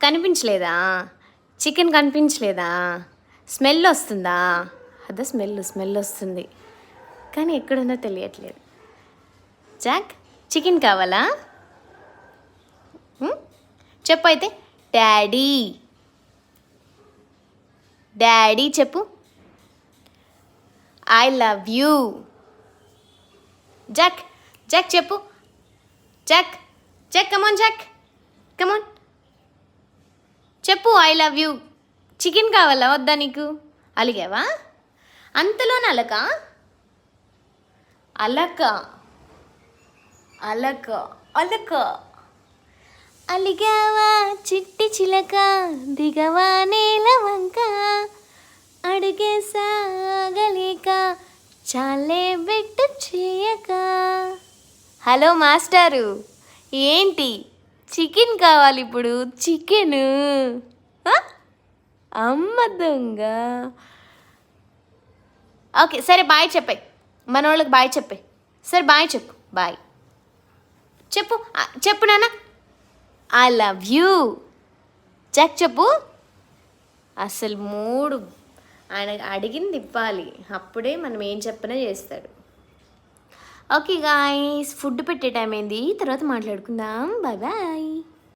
కనిపించలేదా? చికెన్ కనిపించలేదా? స్మెల్ వస్తుందా? అదే స్మెల్ వస్తుంది, కానీ ఎక్కడుందో తెలియట్లేదు. జాక్, చికెన్ కావాలా? చెప్పు అయితే. డాడీ, డాడీ చెప్పు. I love you. Jack, Jack చెప్పు. జాక్, జాక్ కమాన్, జాక్ కమాన్ చెప్పు. I love you. చికెన్ కావాలా వద్దా నీకు? అలిగావా? అంతలోనే అలక అలక అలక అలక అలిగావా చిట్టి చిలక, దిగవా నేల వంక, అడిగే సాగలేక, చాలే బెట్టు చేయక. హలో మాస్టారు, ఏంటి? చికెన్ కావాలి ఇప్పుడు, చికెను. అమ్మ దొంగ. ఓకే సరే, బాయ్ చెప్పే. మనోళ్ళకి బాయ్ చెప్పే. సరే బాయ్ చెప్పు. బాయ్ చెప్పు. చెప్పు నాన్న. I love you. జాక్ చెప్పు. అసలు మూడు ఆయన అడిగింది ఇవ్వాలి, అప్పుడే మనం ఏం చెప్పినా చేస్తాడు. ఓకే గాయ్స్, ఫుడ్ పెట్టే టైం అయింది, తర్వాత మాట్లాడుకుందాం. Bye bye.